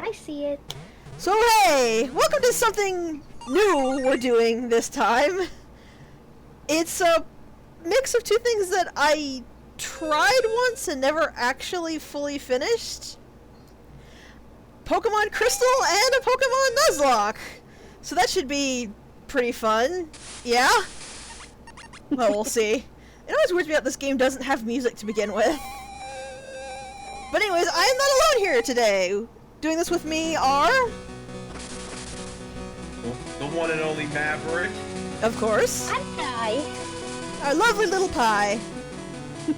I see it. So hey, welcome to something new we're doing this time. It's a mix of two things that I tried once and never actually fully finished. Pokemon Crystal and a Pokemon Nuzlocke. So that should be pretty fun. Yeah? Well, we'll see. It always weirds me out this game doesn't have music to begin with. But anyways, I am not alone here today. Doing this with me are... The one and only Maverick. Of course. I'm Pie. Our lovely little Pie. And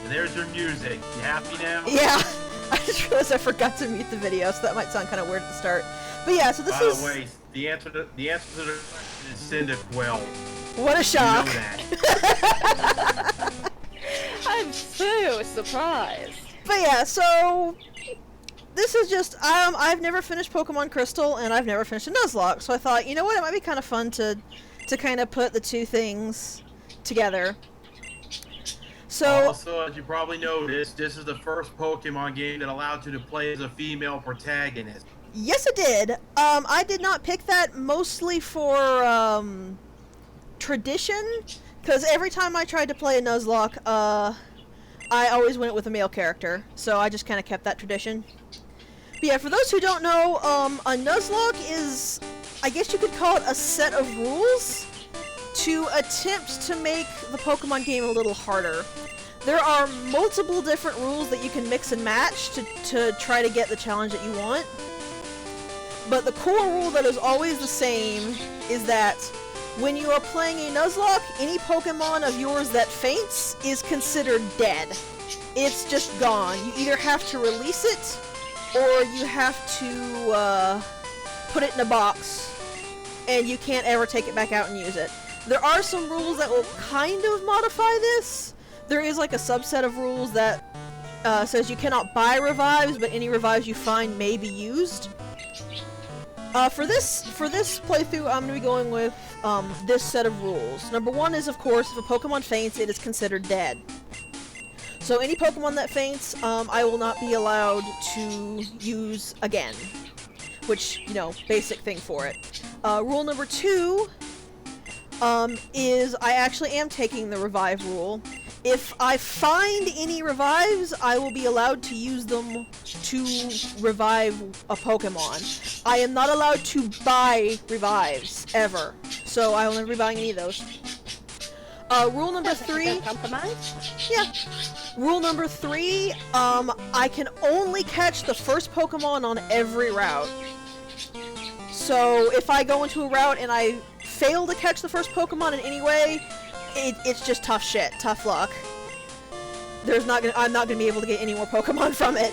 there's your music. You happy now? Yeah. I just realized I forgot to mute the video, so that might sound kind of weird at the start. But yeah, so this is... By the way, the answer to the question is Cyndaquil. What a shock. You know that. I'm so surprised. But yeah, so... This is just, I've never finished Pokemon Crystal, and I've never finished a Nuzlocke, so I thought, you know what, it might be kind of fun to kind of put the two things together. So... Also, as you probably noticed, this is the first Pokemon game that allowed you to play as a female protagonist. Yes, it did. I did not pick that mostly for, tradition, because every time I tried to play a Nuzlocke, I always went with a male character, so I just kind of kept that tradition. But yeah, for those who don't know, a Nuzlocke is, I guess you could call it a set of rules to attempt to make the Pokemon game a little harder. There are multiple different rules that you can mix and match to try to get the challenge that you want. But the core rule that is always the same is that when you are playing a Nuzlocke, any Pokemon of yours that faints is considered dead. It's just gone. You either have to release it, or you have to put it in a box, and you can't ever take it back out and use it. There are some rules that will kind of modify this. There is like a subset of rules that says you cannot buy revives, but any revives you find may be used. For this playthrough, I'm going to be going with this set of rules. Number one is, of course, if a Pokemon faints, it is considered dead. So any Pokemon that faints, I will not be allowed to use again. Which, you know, basic thing for it. Rule number two is I actually am taking the revive rule. If I find any revives, I will be allowed to use them to revive a Pokemon. I am not allowed to buy revives, ever. So I will never be buying any of those. Rule number three... Compromise? Yeah. Rule number three, I can only catch the first Pokemon on every route. So if I go into a route and I fail to catch the first Pokemon in any way, it's just tough shit, tough luck. I'm not gonna be able to get any more Pokemon from it.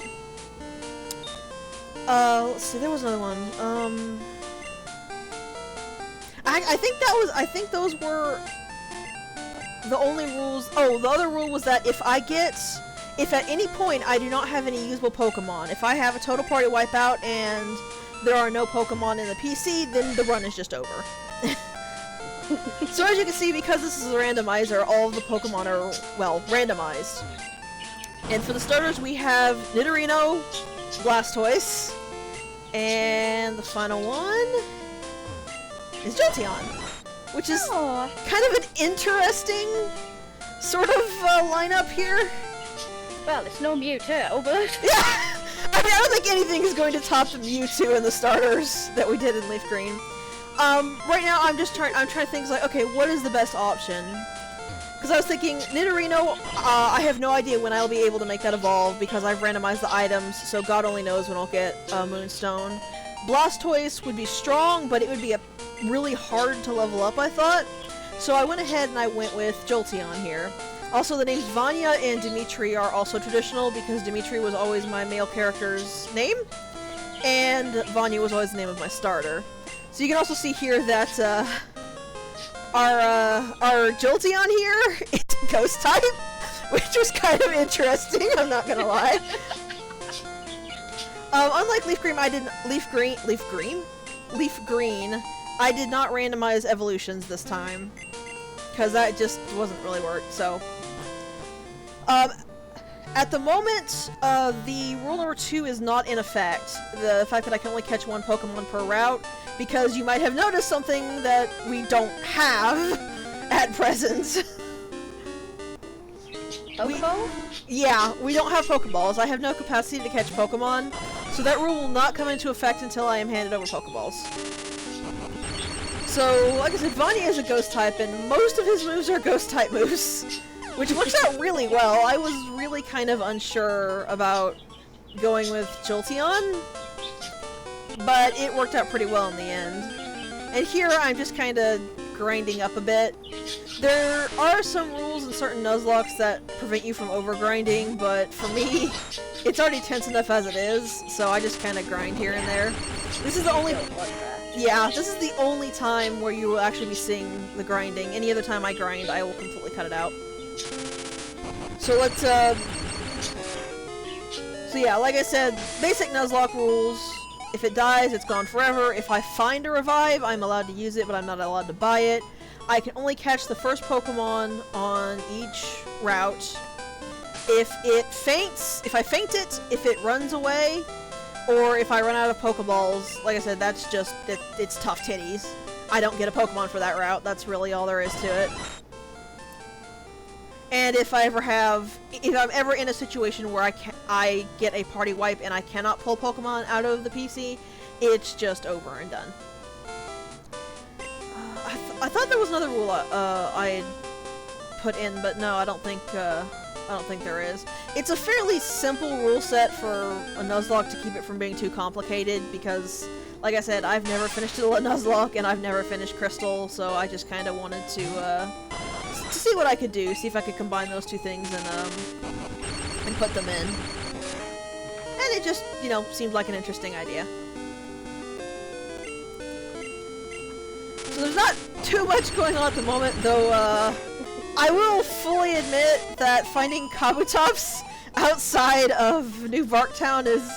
Let's see, there was another one. I think those were the only rules. Oh, the other rule was that if at any point I do not have any usable Pokemon, if I have a total party wipeout and there are no Pokemon in the PC, then the run is just over. So as you can see, because this is a randomizer, all of the Pokemon are, well, randomized. And for the starters, we have Nidorino, Blastoise, and the final one is Jolteon, which is kind of an interesting sort of lineup here. Well, it's no Mewtwo, but... Yeah! I mean, I don't think anything is going to top the Mewtwo in the starters that we did in Leaf Green. Right now I'm trying to think like, okay, what is the best option? Because I was thinking, Nidorino, I have no idea when I'll be able to make that evolve because I've randomized the items, so God only knows when I'll get Moonstone. Blastoise would be strong, but it would be really hard to level up, I thought. So I went ahead and I went with Jolteon here. Also, the names Vanya and Dimitri are also traditional because Dimitri was always my male character's name, and Vanya was always the name of my starter. So you can also see here that our Jolteon here is Ghost type, which was kind of interesting. I'm not gonna lie. Unlike Leaf Green, I did not randomize evolutions this time because that just wasn't really worked. So, At the moment, the rule number 2 is not in effect. The fact that I can only catch one Pokemon per route, because you might have noticed something that we don't have at present. Pokeball? Yeah, we don't have Pokeballs. I have no capacity to catch Pokemon, so that rule will not come into effect until I am handed over Pokeballs. So, like I said, Vanya is a Ghost type, and most of his moves are Ghost type moves, which works out really well. I was really kind of unsure about going with Jolteon, but it worked out pretty well in the end. And here I'm just kind of grinding up a bit. There are some rules in certain Nuzlocks that prevent you from overgrinding, but for me, it's already tense enough as it is, so I just kind of grind here and there. This is the only... Yeah, this is the only time where you will actually be seeing the grinding. Any other time I grind, I will completely cut it out. So let's, So yeah, like I said, basic Nuzlocke rules. If it dies, it's gone forever. If I find a revive, I'm allowed to use it, but I'm not allowed to buy it. I can only catch the first Pokemon on each route. If it faints, if I faint it, if it runs away, or if I run out of Pokeballs, like I said, that's just, it's tough titties. I don't get a Pokemon for that route. That's really all there is to it. And if I'm ever in a situation where I get a party wipe and I cannot pull Pokemon out of the PC, it's just over and done. I thought there was another rule I had put in, but no, I don't think there is. It's a fairly simple rule set for a Nuzlocke to keep it from being too complicated, because, like I said, I've never finished a Nuzlocke and I've never finished Crystal, so I just kind of wanted to see what I could do, see if I could combine those two things and put them in. And it just, you know, seemed like an interesting idea. So there's not too much going on at the moment, though, I will fully admit that finding Kabutops outside of New Barktown is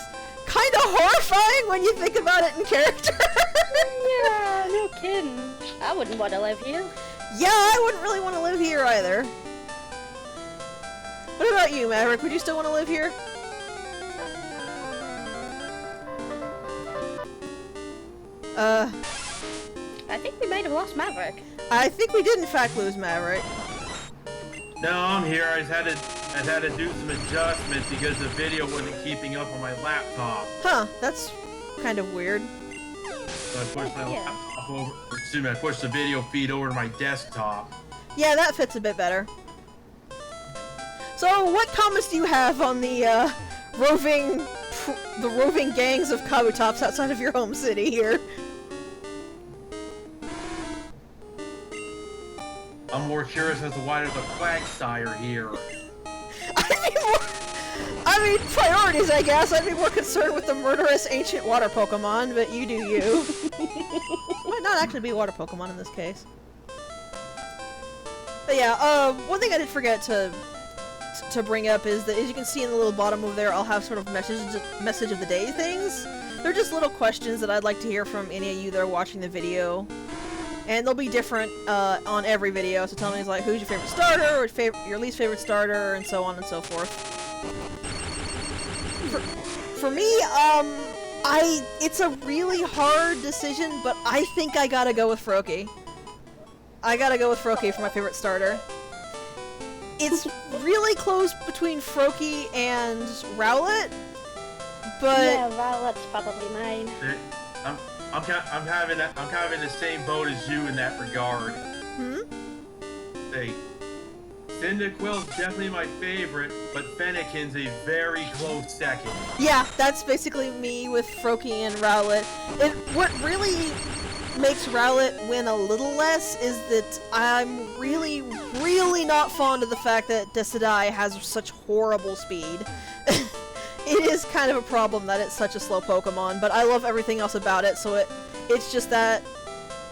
kind of horrifying when you think about it in character. Yeah, no kidding. I wouldn't want to live here. Yeah, I wouldn't really want to live here either. What about you, Maverick? Would you still want to live here? I think we might have lost Maverick. I think we did in fact lose Maverick. No, I'm here. I had to do some adjustments because the video wasn't keeping up on my laptop. Huh, that's kind of weird. So I pushed my laptop over. Excuse me, I pushed the video feed over to my desktop. Yeah, that fits a bit better. So, what comments do you have on the roving gangs of Kabutops outside of your home city here? I'm more curious as to why there's a Quagsire here. I mean, priorities, I guess. I'd be more concerned with the murderous ancient water Pokemon, but you do you. Might not actually be a water Pokemon in this case. But yeah, one thing I did forget to bring up is that, as you can see in the little bottom over there, I'll have sort of message of the day things. They're just little questions that I'd like to hear from any of you that are watching the video. And they'll be different on every video, so tell me, like, who's your favorite starter, or your least favorite starter, and so on and so forth. For me, it's a really hard decision, but I think I gotta go with Froakie. I gotta go with Froakie for my favorite starter. It's really close between Froakie and Rowlet, but... Yeah, Rowlet's probably mine. I'm kind of in the same boat as you in that regard. Hmm? Hey, Cyndaquil's definitely my favorite, but Fennekin's a very close second. Yeah, that's basically me with Froakie and Rowlet. And what really makes Rowlet win a little less is that I'm really, really not fond of the fact that Decidueye has such horrible speed. It is kind of a problem that it's such a slow Pokemon, but I love everything else about it, so it's just that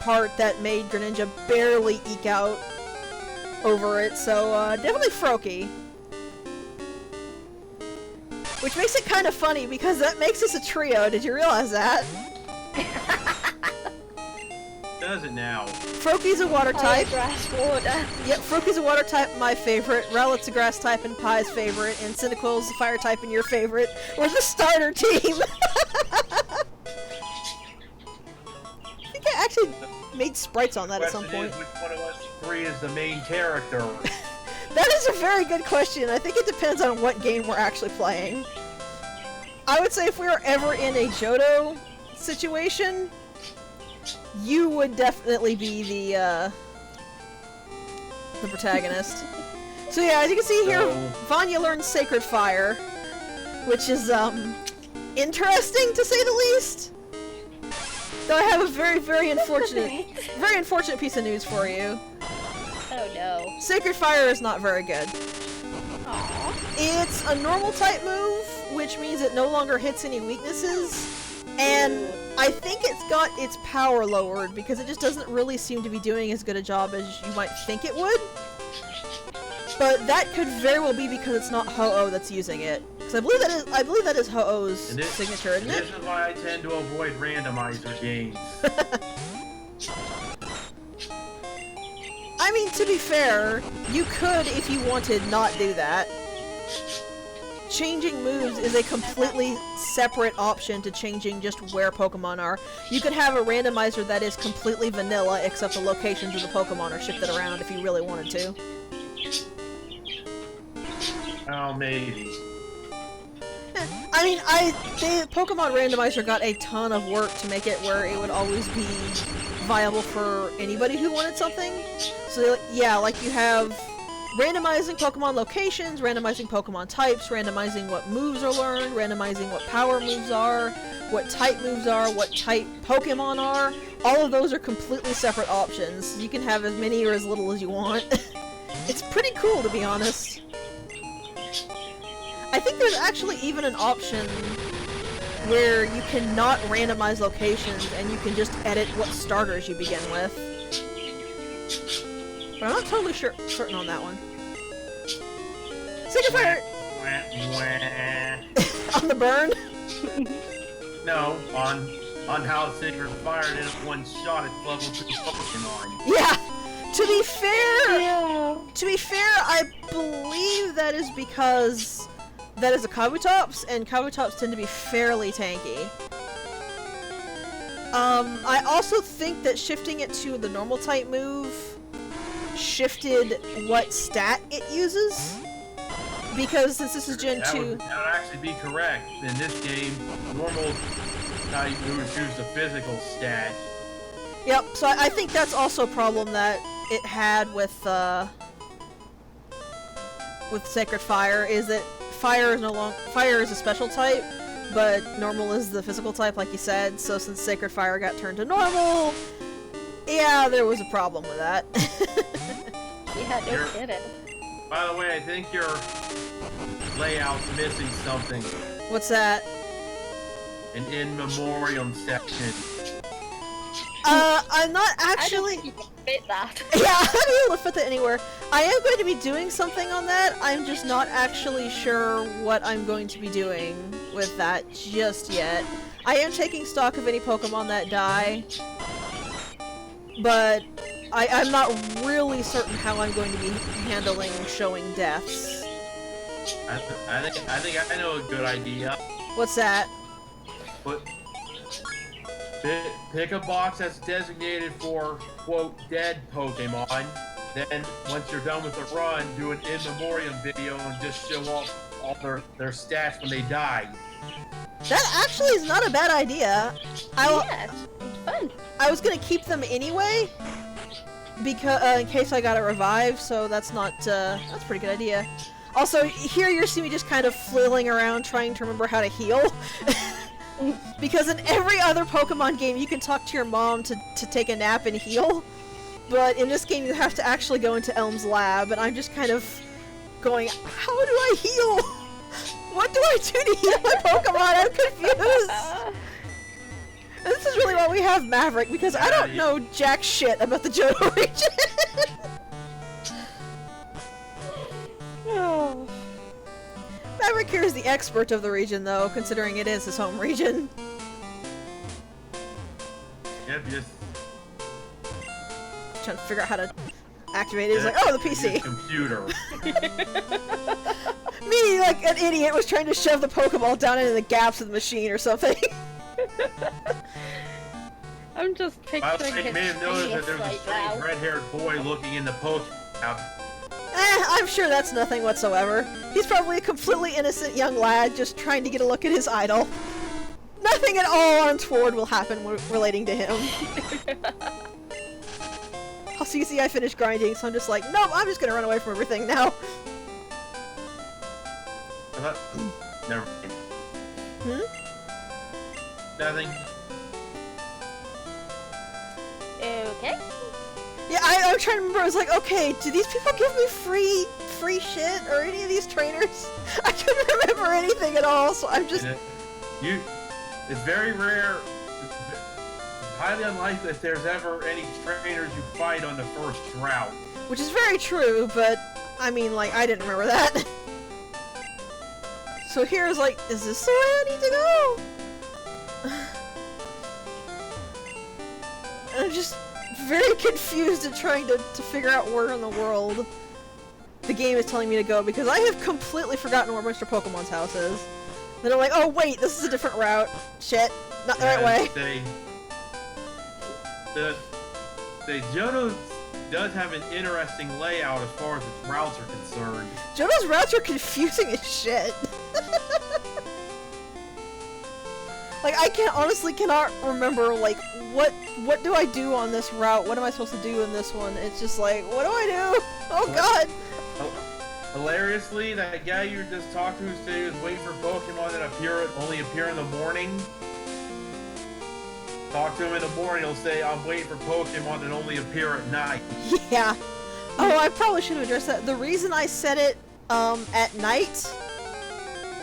part that made Greninja barely eke out over it, so definitely Froakie. Which makes it kind of funny, because that makes us a trio, did you realize that? does it now. Froakie's a water type. Grass, water. Yep, Froakie's a water type, my favorite. Rowlet's a grass type and Pie's favorite. And Cynical's a fire type and your favorite. We're the starter team! I think I actually made sprites on that at some point. Which one of us three is the main character? That is a very good question. I think it depends on what game we're actually playing. I would say if we were ever in a Johto situation, you would definitely be the protagonist. So yeah, as you can see here, Vanya learns Sacred Fire, which is, interesting to say the least. Though I have a very unfortunate piece of news for you. Oh no. Sacred Fire is not very good. Aww. It's a normal type move, which means it no longer hits any weaknesses, and I think it's got its power lowered because it just doesn't really seem to be doing as good a job as you might think it would. But that could very well be because it's not Ho-Oh that's using it. Because I believe that is Ho-Oh's signature, isn't it? This is why I tend to avoid randomizer games. I mean, to be fair, you could, if you wanted, not do that. Changing moves is a completely separate option to changing just where Pokemon are. You could have a randomizer that is completely vanilla, except the locations of the Pokemon are shifted around if you really wanted to. Oh, maybe. I mean, the Pokemon Randomizer got a ton of work to make it where it would always be viable for anybody who wanted something. So, yeah, like you have randomizing Pokemon locations, randomizing Pokemon types, randomizing what moves are learned, randomizing what power moves are, what type moves are, what type Pokemon are. All of those are completely separate options. You can have as many or as little as you want. It's pretty cool, to be honest. I think there's actually even an option where you cannot randomize locations and you can just edit what starters you begin with. But I'm not totally certain on that one. Sacred Fire! On the burn? No, on how Sacred Fire did one shot at level 2 Pokemon. Yeah! To be fair, I believe that is because that is a Kabutops, and Kabutops tend to be fairly tanky. I also think that shifting it to the normal type move shifted what stat it uses. Because since this is Gen 2... That would actually be correct. In this game, normal type moves use the physical stat. Yep, so I think that's also a problem that it had with Sacred Fire, is that Fire is a special type, but normal is the physical type, like you said. So since Sacred Fire got turned to normal, yeah, there was a problem with that. Yeah, no kidding. By the way, I think your layout's missing something. What's that? An in memoriam section. I'm not actually... I don't think you can fit that. Yeah, I'm not able to fit that anywhere. I am going to be doing something on that. I'm just not actually sure what I'm going to be doing with that just yet. I am taking stock of any Pokemon that die, but I'm not really certain how I'm going to be handling showing deaths. I think I know a good idea. What's that? Pick a box that's designated for, quote, dead Pokemon. Then, once you're done with the run, do an in memoriam video and just show off all their stats when they die. That actually is not a bad idea. Yeah, it's fun. I was gonna keep them anyway, because in case I got a revive. So that's not that's a pretty good idea. Also, here you see me just kind of flailing around trying to remember how to heal. Because in every other Pokemon game, you can talk to your mom to take a nap and heal. But in this game, you have to actually go into Elm's lab, and I'm just kind of going, how do I heal? What do I do to heal my Pokemon? I'm confused! And this is really why we have Maverick, because I don't know jack shit about the Johto region! Oh. Maverick here is the expert of the region, though, considering it is his home region. Yep, trying to figure out how to activate it. He's like, oh, the PC. Computer. Me, like an idiot, was trying to shove the Pokeball down into the gaps of the machine or something. I'm just picturing You his may have noticed that face there's a right strange now. red-haired boy looking in the Pokemon. I'm sure that's nothing whatsoever. He's probably a completely innocent young lad just trying to get a look at his idol. Nothing at all untoward will happen relating to him. Also, you see I finished grinding, so I'm just like, nope, I'm just gonna run away from everything now. Never mind. Nothing. Okay. Yeah, I'm trying to remember. I was like, okay, do these people give me free shit or any of these trainers? I couldn't remember anything at all, so I'm just. It's very rare. It's highly unlikely if there's ever any trainers you fight on the first route. Which is very true, but I mean, like, I didn't remember that. So here's like, is this the way I need to go? And I'm just very confused and trying to figure out where in the world the game is telling me to go, because I have completely forgotten where Mr. Pokemon's house is. Then I'm like, oh wait, this is a different route. Shit, not the right way. The Johto does have an interesting layout as far as its routes are concerned. Johto's routes are confusing as shit. Like, I honestly cannot remember, like, what do I do on this route? What am I supposed to do in this one? It's just like, what do I do? Oh god! Hilariously, that guy you just talked to said he was waiting for Pokemon that only appear in the morning. Talk to him in the morning, he'll say, I'm waiting for Pokemon that only appear at night. Yeah. Oh, I probably should have addressed that. The reason I said it, at night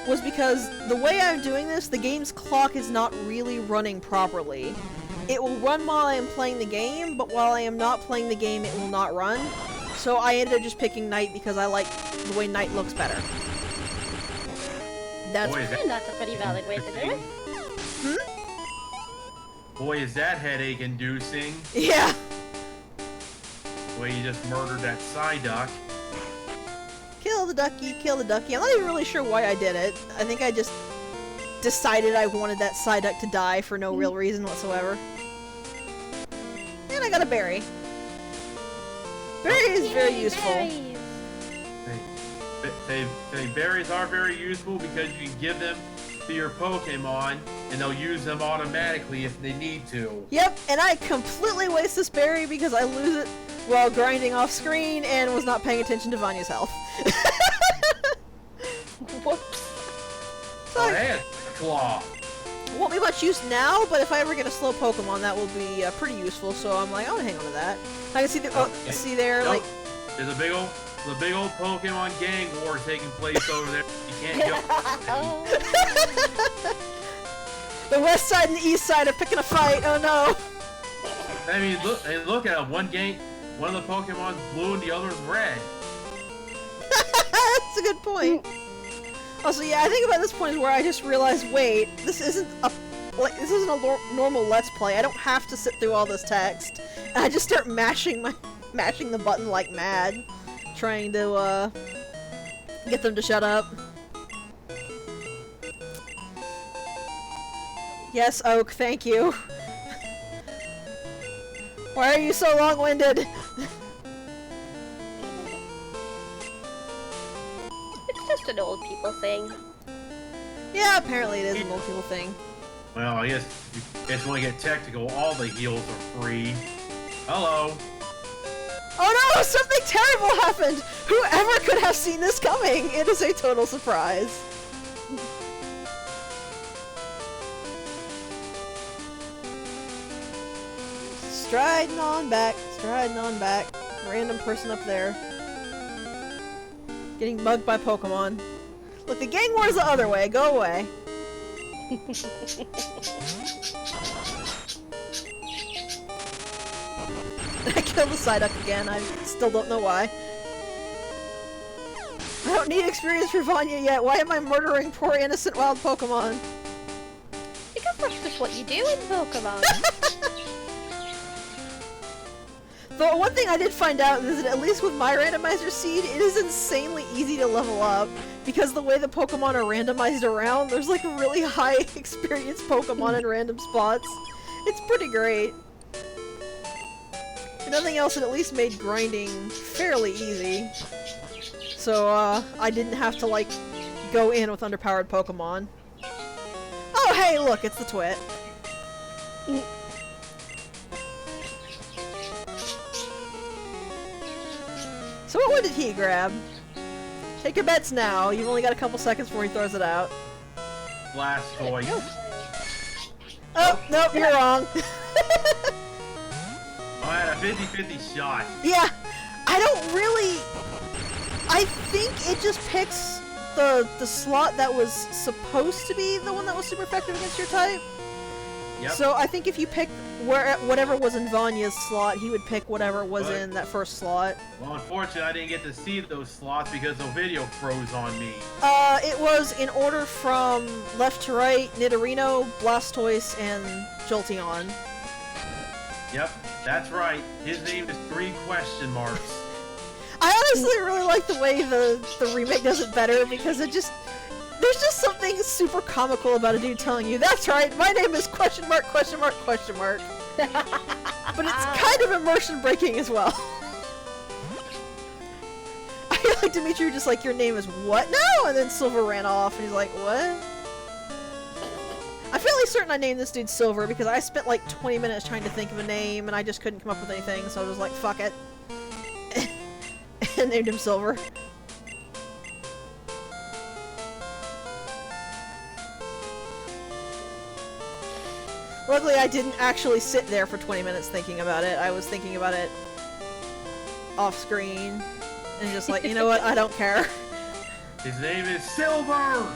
was because the way I'm doing this, the game's clock is not really running properly. It will run while I am playing the game, but while I am not playing the game, it will not run. So I ended up just picking night because I like the way night looks better. That's That's a pretty valid way to do it. Boy, is that headache-inducing. Yeah. The way you just murdered that Psyduck. Kill the ducky, kill the ducky. I'm not even really sure why I did it. I think I just decided I wanted that Psyduck to die for no real reason whatsoever. And I got a berry. Berry is very useful. Berries are very useful because you can give them to your Pokemon and they'll use them automatically if they need to. Yep, and I completely waste this berry because I lose it while grinding off screen and was not paying attention to Vanya's health. Whoops. So Hey, Claw. won't be much use now, but if I ever get a slow Pokemon, that will be pretty useful. So I'm like, I'm gonna hang on to that. I can see the see there, like There's a big old Pokemon gang war taking place over there. You can't go. the west side and the east side are picking a fight. Oh no! I mean, look at it. One of the Pokemon's blue and the other's red. That's a good point. Also, yeah, I think about this point is where I just realized, wait, this isn't a normal Let's Play. I don't have to sit through all this text. And I just start mashing the button like mad, trying to get them to shut up. Yes, Oak, thank you. Why are you so long-winded? It's just an old people thing. Yeah, apparently it is an old people thing. Well, I guess if you want to get technical, all the heals are free. Hello. Oh no! Something terrible happened! Whoever could have seen this coming? It is a total surprise. Striding on back, striding on back. Random person up there. Getting mugged by Pokemon. Look, the gang war is the other way. Go away. I killed the Psyduck again. I still don't know why. I don't need experience for Vanya yet. Why am I murdering poor innocent wild Pokemon? Because that's just what you do in Pokemon. The one thing I did find out is that at least with my randomizer seed, it is insanely easy to level up because the way the Pokemon are randomized around, there's like really high experience Pokemon in random spots. It's pretty great. If nothing else, it at least made grinding fairly easy. So, I didn't have to, like, go in with underpowered Pokemon. Oh, hey, look, it's the Twit. So what one did he grab? Take your bets now. You've only got a couple seconds before he throws it out. Blastoise. Oh, nope, you're wrong. I had a 50-50 shot. Yeah, I don't really... I think it just picks the slot that was supposed to be the one that was super effective against your type. Yep. So I think if you pick whatever was in Vanya's slot, he would pick whatever was in that first slot. Well, unfortunately, I didn't get to see those slots because the video froze on me. It was in order from left to right: Nidorino, Blastoise, and Jolteon. Yep, that's right. His name is 3 question marks. I honestly really like the way the remake does it better because it just... There's just something super comical about a dude telling you, that's right, my name is question mark, question mark, question mark. But it's kind of immersion breaking as well. I like Dimitri just like, your name is what now? And then Silver ran off and he's like, what? I'm fairly certain I named this dude Silver because I spent like 20 minutes trying to think of a name and I just couldn't come up with anything, so I was like, fuck it. And named him Silver. Luckily, I didn't actually sit there for 20 minutes thinking about it. I was thinking about it off screen and just like, you know what, I don't care. His name is Silver! I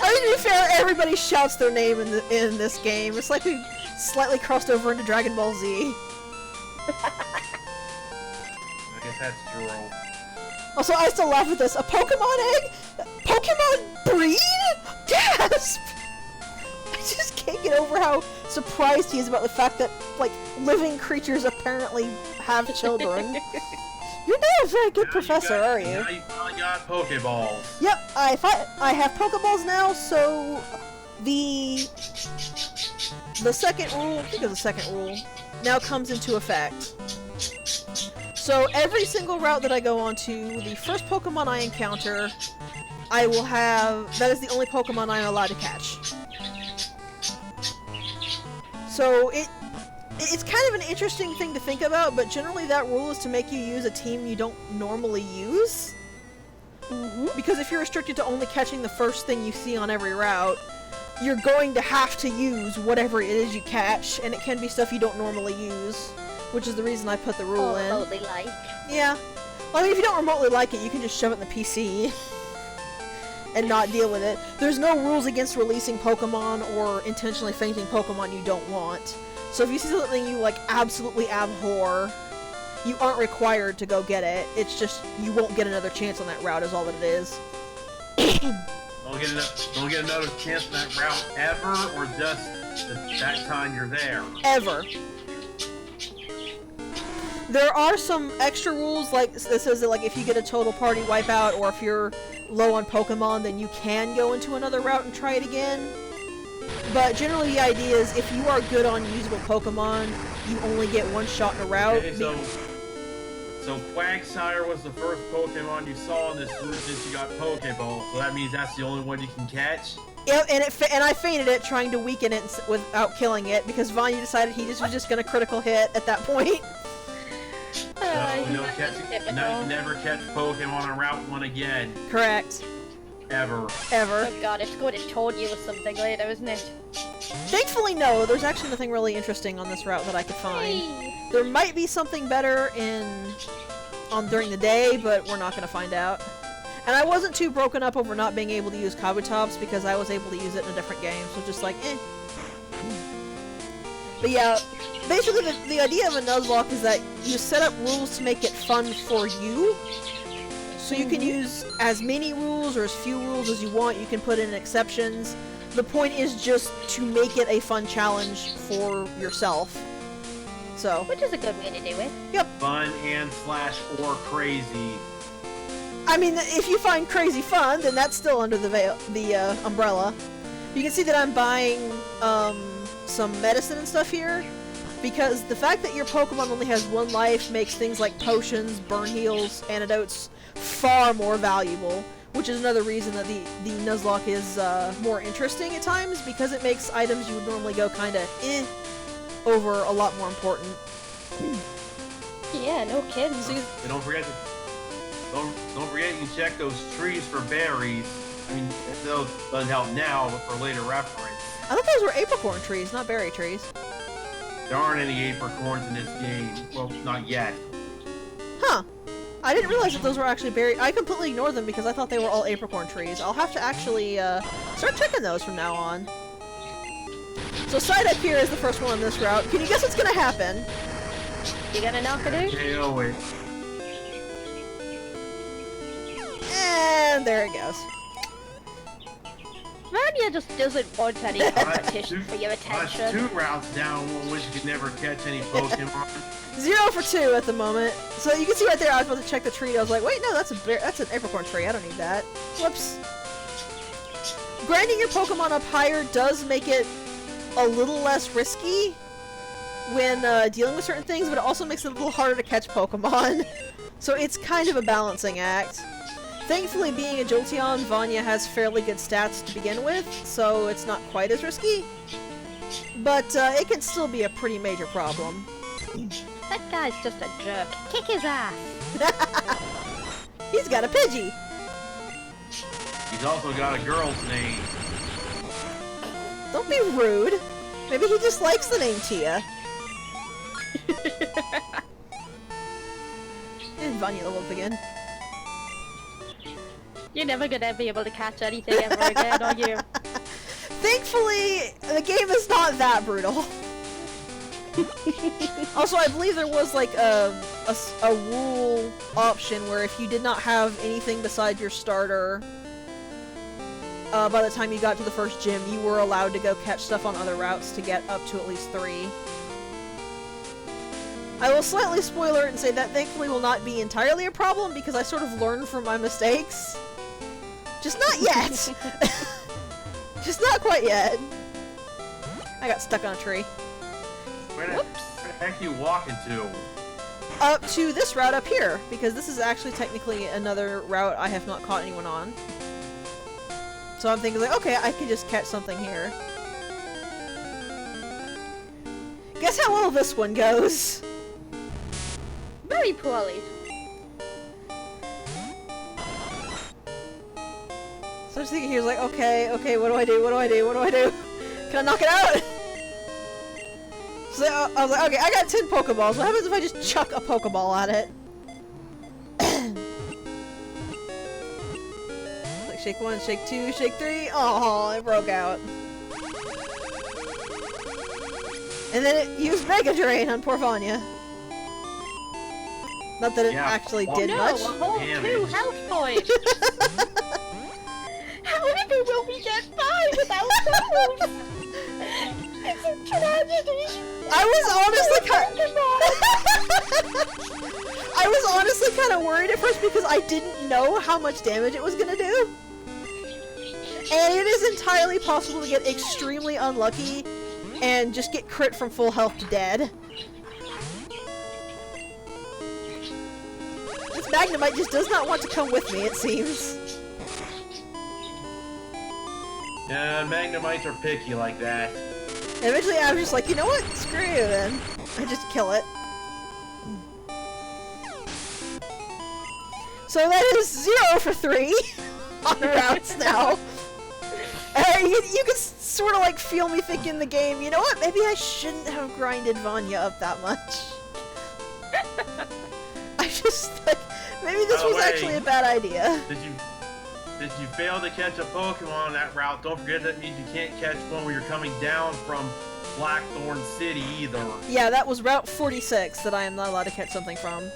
mean, to be fair, everybody shouts their name in this game. It's like we slightly crossed over into Dragon Ball Z. I guess that's Juro. Also, I still laugh at this. A Pokemon egg? Pokemon breed? Gasp! I just can't get over how surprised he is about the fact that, like, living creatures apparently have children. You're not a very good professor, are you? Now you finally got Pokeballs. Yep, I have Pokeballs now, so the second rule, I think it was the second rule, now comes into effect. So every single route that I go onto, the first Pokemon I encounter, I will have, that is the only Pokemon I'm allowed to catch. So it's kind of an interesting thing to think about, but generally that rule is to make you use a team you don't normally use. Because if you're restricted to only catching the first thing you see on every route, you're going to have to use whatever it is you catch, and it can be stuff you don't normally use, which is the reason I put the rule in. Remotely like. Yeah. Well, I mean, if you don't remotely like it, you can just shove it in the PC and not deal with it. There's no rules against releasing Pokemon or intentionally fainting Pokemon you don't want. So if you see something you, like, absolutely abhor, you aren't required to go get it. It's just, you won't get another chance on that route is all that it is. Don't get another chance on that route ever, or just that time you're there? Ever. There are some extra rules, like, this says that, like, if you get a total party wipeout, or if you're low on Pokemon, then you can go into another route and try it again. But generally the idea is, if you are good on usable Pokemon, you only get one shot in a route. Okay, so Quagsire was the first Pokemon you saw in this route since you got Pokeball, so that means that's the only one you can catch? Yeah, and I fainted it trying to weaken it without killing it, because Vanya decided he was just gonna critical hit at that point. No, never catch Pokemon on Route 1 again. Correct. Ever. Ever. Oh god, it's going to told you with something later, isn't it? Thankfully, no. There's actually nothing really interesting on this route that I could find. Hey. There might be something better during the day, but we're not going to find out. And I wasn't too broken up over not being able to use Kabutops because I was able to use it in a different game, so just like, eh. But yeah, basically the idea of a Nuzlocke is that you set up rules to make it fun for you. So you can use as many rules or as few rules as you want. You can put in exceptions. The point is just to make it a fun challenge for yourself. So. Which is a good way to do it. Yep. Fun and / or crazy. I mean, if you find crazy fun, then that's still under the umbrella. You can see that I'm buying some medicine and stuff here, because the fact that your Pokemon only has 1 life makes things like potions, burn heals, antidotes far more valuable, which is another reason that the Nuzlocke is more interesting at times, because it makes items you would normally go kinda over a lot more important. Yeah, no kidding. And don't forget you can check those trees for berries. I mean, those doesn't help now, but for later reference. I thought those were apricorn trees, not berry trees. There aren't any apricorns in this game. Well, not yet. Huh. I didn't realize that those were actually berry. I completely ignored them because I thought they were all apricorn trees. I'll have to actually start checking those from now on. So side up here is the first one on this route. Can you guess what's gonna happen? You gonna knock it out? KO it. And there it goes. Vanya just doesn't want any competition for your attention. That's 2 routes down which you can never catch any Pokemon. 0 for 2 at the moment. So you can see right there, I was about to check the tree. I was like, wait, no, that's an apricorn tree. I don't need that. Whoops. Grinding your Pokemon up higher does make it a little less risky when dealing with certain things, but it also makes it a little harder to catch Pokemon. So it's kind of a balancing act. Thankfully, being a Jolteon, Vanya has fairly good stats to begin with, so it's not quite as risky. But it can still be a pretty major problem. That guy's just a jerk. Kick his ass. He's got a Pidgey. He's also got a girl's name. Don't be rude. Maybe he just likes the name Tia. And Vanya level up again. You're never gonna be able to catch anything ever again, are you? Thankfully, the game is not that brutal. Also, I believe there was like a rule option where if you did not have anything besides your starter, by the time you got to the first gym, you were allowed to go catch stuff on other routes to get up to at least 3. I will slightly spoiler it and say that thankfully will not be entirely a problem because I sort of learned from my mistakes. Just not yet! Just not quite yet. I got stuck on a tree. Where the heck are you walking to? Up to this route up here, because this is actually technically another route I have not caught anyone on. So I'm thinking like, okay, I can just catch something here. Guess how well this one goes? Very poorly. So I'm just thinking he was like, okay, what do I do? Can I knock it out? So I was like, okay, I got 10 Pokeballs. What happens if I just chuck a Pokeball at it? Like shake 1, shake 2, shake 3. Oh, it broke out. And then it used Mega Drain on poor Vanya. Not that it actually did much. No, a whole 2 health points! However will we get by without those? It's a tragedy! I was honestly kind of worried at first because I didn't know how much damage it was gonna do. And it is entirely possible to get extremely unlucky and just get crit from full health to dead. This Magnemite just does not want to come with me, it seems. Yeah, Magnemites are picky like that. And eventually I was just like, you know what? Screw you then. I just kill it. So that is 0 for 3 on routes now. You can sort of like feel me thinking in the game, you know what? Maybe I shouldn't have grinded Vanya up that much. I just like, maybe this was actually a bad idea. Did you fail to catch a Pokemon on that route? Don't forget that means you can't catch one when you're coming down from Blackthorn City either. Yeah, that was Route 46 that I am not allowed to catch something from.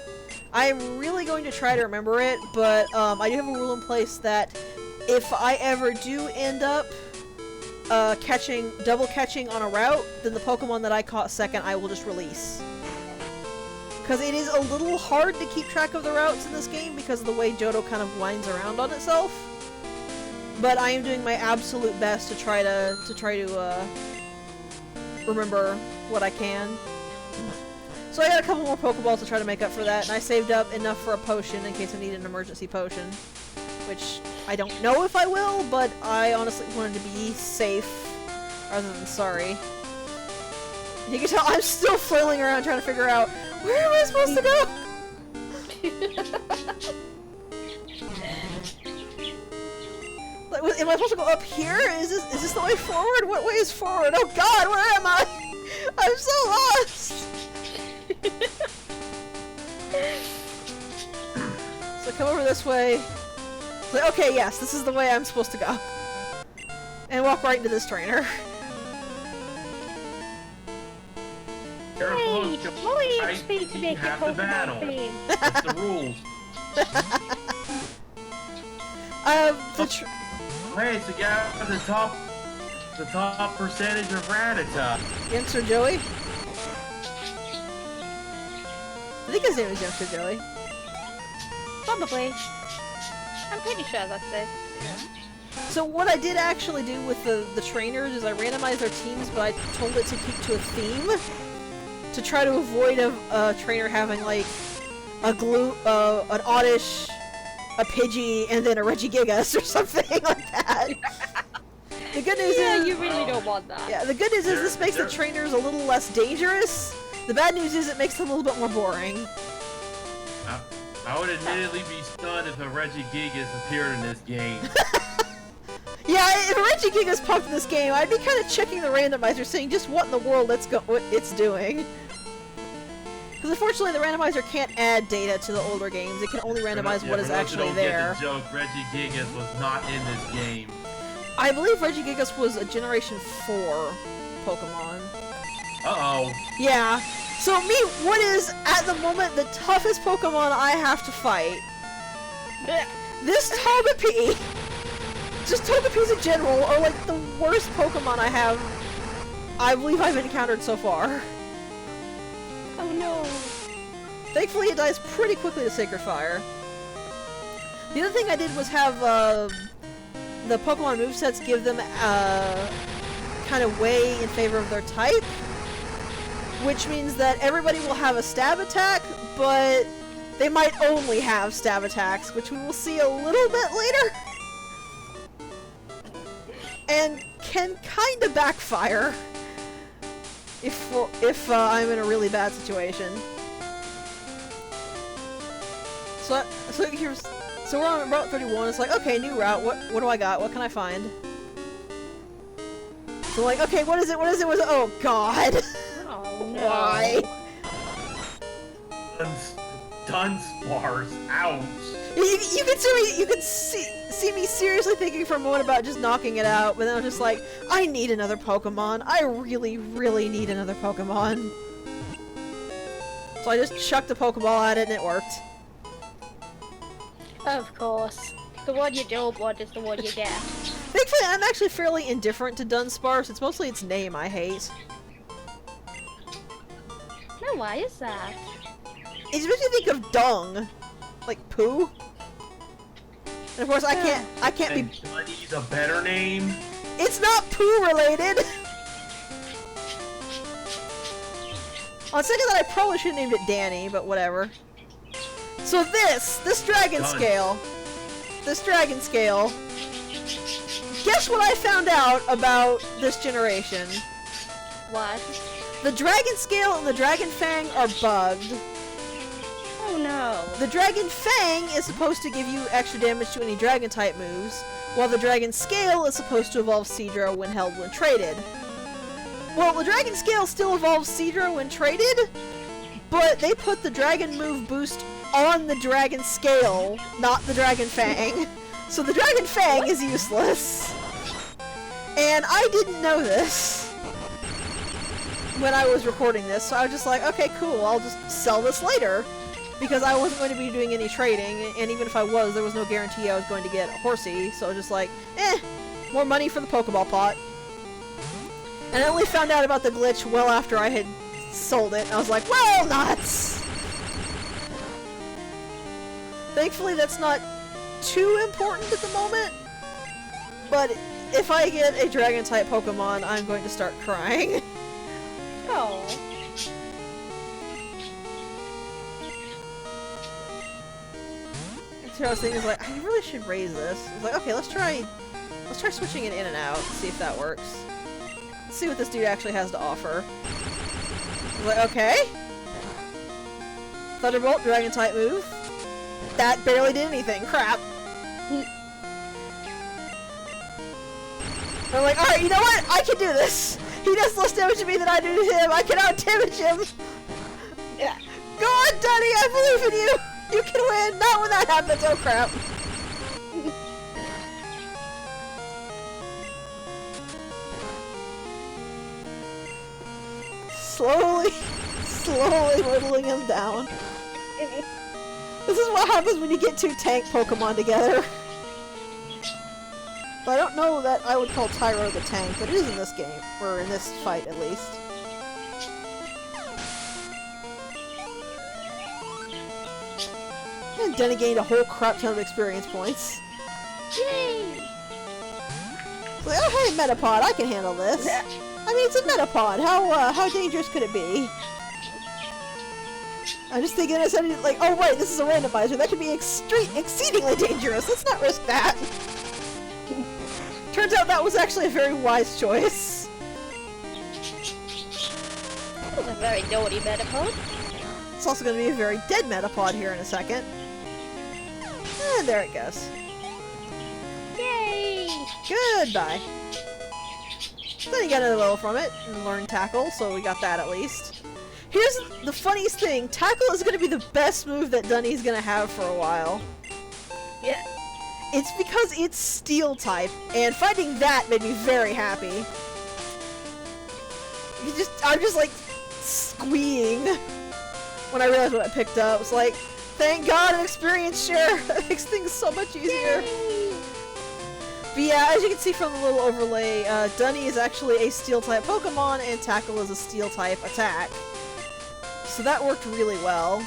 I'm really going to try to remember it, but I do have a rule in place that if I ever do end up double catching on a route, then the Pokemon that I caught second I will just release. because it is a little hard to keep track of the routes in this game because of the way Johto kind of winds around on itself. But I am doing my absolute best to try to remember what I can. So I got a couple more Pokeballs to try to make up for that, and I saved up enough for a potion in case I need an emergency potion. Which, I don't know if I will, but I honestly wanted to be safe rather than sorry. You can tell I'm still flailing around trying to figure out, where am I supposed to go? Like, am I supposed to go up here? Is this the way forward? What way is forward? Oh god, where am I? I'm so lost! So come over this way. Like, okay, yes, this is the way I'm supposed to go. And walk right into this trainer. Hey, more XP to make your Pokemon theme. That's the rules. Hey, so you got the top percentage of Rattata. Youngster Joey? I think his name is Youngster Joey. Probably. I'm pretty sure that's it. So what I did actually do with the trainers is I randomized their teams, but I told it to keep to a theme to try to avoid a trainer having like an Oddish, a Pidgey, and then a Regigigas or something like that. The good news is you really don't want that. Yeah, the good news is this makes the trainers a little less dangerous. The bad news is it makes them a little bit more boring. I would admittedly be stunned if a Regigigas appeared in this game. Yeah, if a Regigigas popped in this game, I'd be kind of checking the randomizer, saying just what in the world what it's doing. Because unfortunately, the randomizer can't add data to the older games. It can only randomize what is actually there. Get the joke, Regigigas was not in this game. I believe Regigigas was a Generation 4 Pokemon. Uh-oh. Yeah. So me, what is, at the moment, the toughest Pokemon I have to fight? This Togepi! Just Togepis in general are like the worst Pokemon I believe I've encountered so far. Oh no. Thankfully it dies pretty quickly to Sacred Fire. The other thing I did was have the Pokemon movesets give them kind of weigh in favor of their type. Which means that everybody will have a stab attack, but they might only have stab attacks, which we will see a little bit later. And can kind of backfire if I'm in a really bad situation. So we're on Route 31. It's like, okay, new route. What do I got? What can I find? So like, okay, what is it? What is it? What is it? Oh God! Oh no! Why? Dunsparce. Ouch. You can see me seriously thinking for a moment about just knocking it out, but then I'm just like, I need another Pokemon. I really, really need another Pokemon. So I just chucked a Pokeball at it and it worked. Of course. The one you don't want is the one you get. Thankfully, I'm actually fairly indifferent to Dunsparce. It's mostly its name I hate. No, why is that? It makes me think of dung. Like poo. And of course I can't be... Dunny's a better name? It's not poo related! On second thought, I probably should have named it Danny, but whatever. So this dragon scale. This dragon scale. Guess what I found out about this generation? What? The dragon scale and the dragon fang are bugged. Oh no. The Dragon Fang is supposed to give you extra damage to any Dragon type moves, while the Dragon Scale is supposed to evolve Seadra when held when traded. Well, the Dragon Scale still evolves Seadra when traded, but they put the Dragon move boost on the Dragon Scale, not the Dragon Fang. So the Dragon Fang is useless. And I didn't know this when I was recording this, so I was just like, okay, cool, I'll just sell this later. Because I wasn't going to be doing any trading, and even if I was, there was no guarantee I was going to get a Horsey, so I was just like, more money for the Pokeball pot. And I only found out about the glitch well after I had sold it, and I was like, well, nuts! Thankfully, that's not too important at the moment. But if I get a Dragon-type Pokemon, I'm going to start crying. Oh. So I was thinking, like, I really should raise this. I was like, okay, let's try switching it in and out, see if that works. Let's see what this dude actually has to offer. I was like, okay. Thunderbolt, Dragon-type move. That barely did anything. Crap. I'm like, alright, you know what? I can do this. He does less damage to me than I do to him. I can out-damage him. Yeah. Go on, Dunny, I believe in you. You can win. Not when that happens. Oh, crap. Slowly whittling him down. This is what happens when you get two tank Pokemon together. I don't know that I would call Tyro the tank, but it is in this game. Or in this fight, at least. And Denny gained a whole crap ton of experience points. Yay! It's like, oh hey, Metapod, I can handle this. I mean, it's a Metapod. How dangerous could it be? I'm just thinking, I said, like, oh right, this is a randomizer. That could be exceedingly dangerous. Let's not risk that. Turns out that was actually a very wise choice. That was a very naughty Metapod. It's also going to be a very dead Metapod here in a second. And there it goes. Yay! Goodbye. Then you got another level from it, and learn Tackle, so we got that at least. Here's the funniest thing, Tackle is going to be the best move that Dunny's going to have for a while. Yeah. It's because it's Steel type, and finding that made me very happy. I'm just like, squeeing when I realized what I picked up. It's like, thank God an experience share! That makes things so much easier. Yay! But yeah, as you can see from the little overlay, Dunny is actually a Steel-type Pokemon, and Tackle is a Steel-type attack. So that worked really well.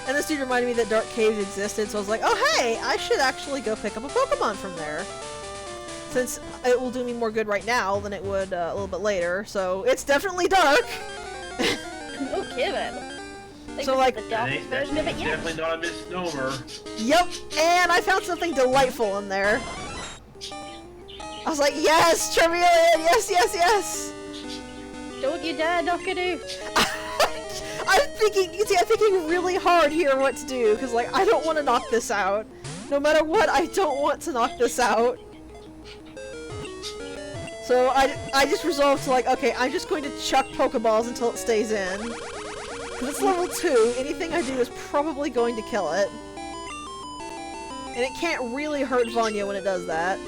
And this dude reminded me that Dark Caves existed, so I was like, oh hey, I should actually go pick up a Pokemon from there. Since it will do me more good right now than it would a little bit later, so it's definitely dark! No kidding. So like, the darkest version of it yet. Definitely not a misnomer. Yep, and I found something delightful in there. I was like, yes, Charmeleon, yes, yes, yes! Don't you dare knock it out. I'm thinking really hard here what to do, because like, I don't want to knock this out. No matter what, I don't want to knock this out. So I just resolved to like, okay, I'm just going to chuck Pokeballs until it stays in. Because it's level 2, anything I do is probably going to kill it. And it can't really hurt Vanya when it does that.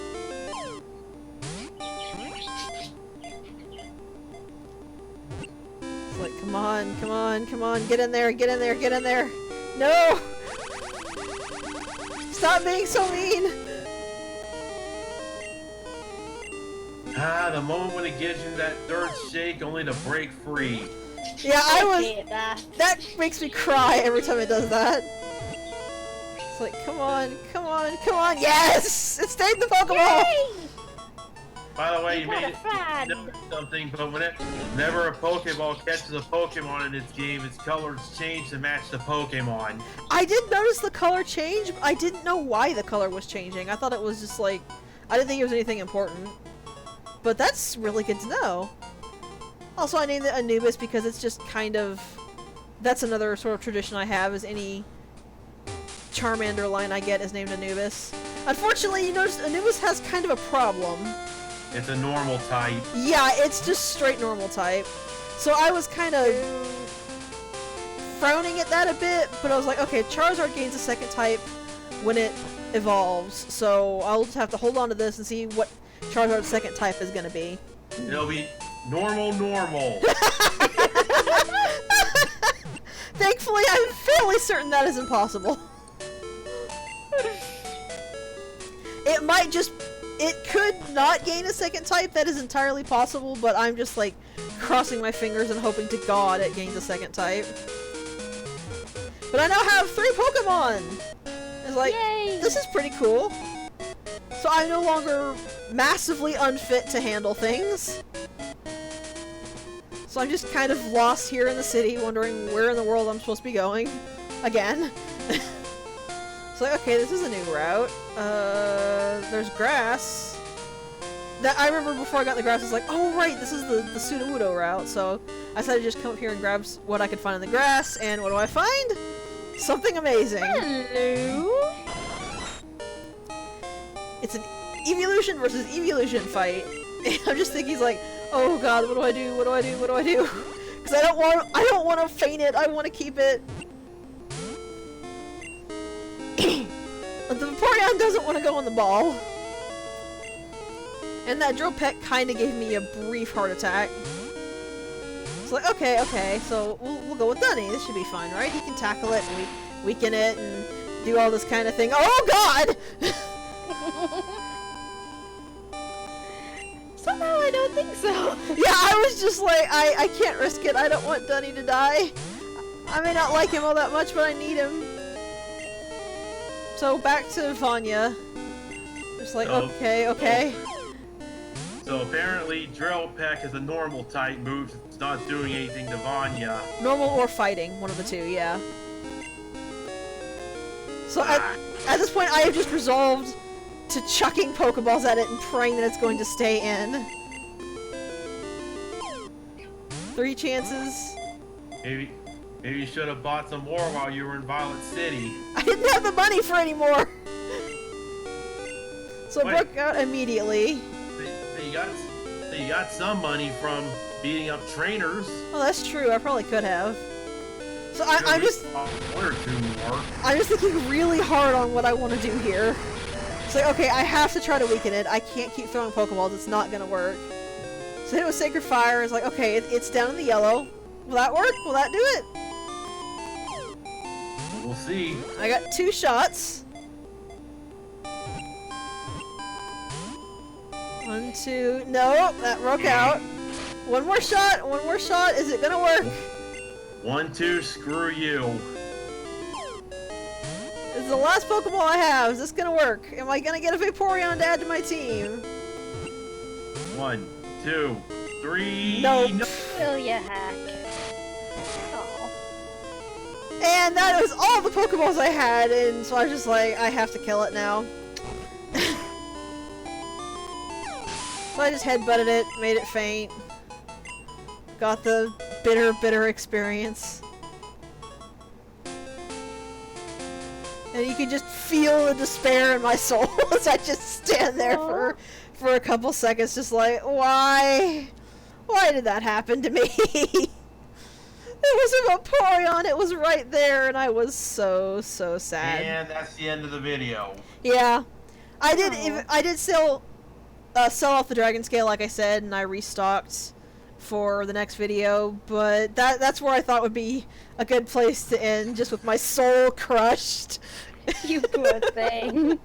It's like, come on, come on, come on, get in there, get in there, get in there! No! Stop being so mean! Ah, the moment when it gives you that third shake only to break free. Yeah, That. that makes me cry every time it does that. It's like, come on, come on, come on, yes! It stayed in the Pokeball! Yay! By the way, you What made a fan. notice something, but whenever a Pokeball catches a Pokemon in this game, its colors change to match the Pokemon. I did notice the color change, but I didn't know why the color was changing. I thought it was just like, I didn't think it was anything important. But that's really good to know. Also, I named it Anubis because it's just kind of... That's another sort of tradition I have, is any Charmander line I get is named Anubis. Unfortunately, you notice Anubis has kind of a problem. It's a normal type. Yeah, it's just straight normal type. So I was kind of frowning at that a bit, but I was like, okay, Charizard gains a second type when it evolves, so I'll just have to hold on to this and see what Charizard's second type is gonna be. It'll be normal. Thankfully, I'm fairly certain that is impossible. It might just... It could not gain a second type, that is entirely possible, but I'm just like crossing my fingers and hoping to God it gains a second type. But I now have 3 Pokemon! It's like, Yay! this is pretty cool. So I'm no longer massively unfit to handle things. So I'm just kind of lost here in the city, wondering where in the world I'm supposed to be going. Again. It's like, okay, this is a new route. There's grass. That I remember before I got the grass, I was like, oh right, this is the Sudowoodo route. So I decided to just come up here and grab what I could find in the grass, and what do I find? Something amazing. Hello. It's an evolution versus evolution fight. And I'm just thinking, like, oh god, what do I do? What do I do? What do I do? Because I don't want to feint it. I want to keep it. But the Vaporeon doesn't want to go on the ball. And that drill peck kind of gave me a brief heart attack. It's like, okay, so we'll go with Dunny. This should be fine, right? He can tackle it and weaken it and do all this kind of thing. Oh god! Somehow I don't think so. Yeah, I was just like, I can't risk it. I don't want Dunny to die. I may not like him all that much, but I need him. So back to Vanya. Just like, okay. So apparently Drill Peck is a normal type move. It's not doing anything to Vanya. Normal or fighting, one of the two, yeah. So at this point, I have just resolved to chucking Pokeballs at it and praying that it's going to stay in. 3 chances. Maybe you should have bought some more while you were in Violet City. I didn't have the money for any more! So I broke out immediately. So you got some money from beating up trainers. Well, that's true. I probably could have. So I'm just... One or two more. I'm just thinking really hard on what I want to do here. It's like, okay, I have to try to weaken it. I can't keep throwing Pokeballs. It's not gonna work. So hit it with Sacred Fire. It's like, okay, it's down in the yellow. Will that work? Will that do it? We'll see. I got 2 shots. 1, 2. No, that broke out. One more shot. Is it gonna work? 1, 2, screw you. This is the last Pokeball I have. Is this gonna work? Am I gonna get a Vaporeon to add to my team? 1, 2, 3. Nope. No. Will ya hack? Oh. And that was all the Pokeballs I had, and so I was just like, I have to kill it now. So I just headbutted it, made it faint. Got the bitter experience. And you can just feel the despair in my soul as I just stand there for a couple seconds, just like, why? Why did that happen to me? It was a Vaporeon, it was right there, and I was so sad. And that's the end of the video. Yeah. I did sell off the Dragon Scale, like I said, and I restocked for the next video, but that's where I thought would be a good place to end, just with my soul crushed. You poor thing.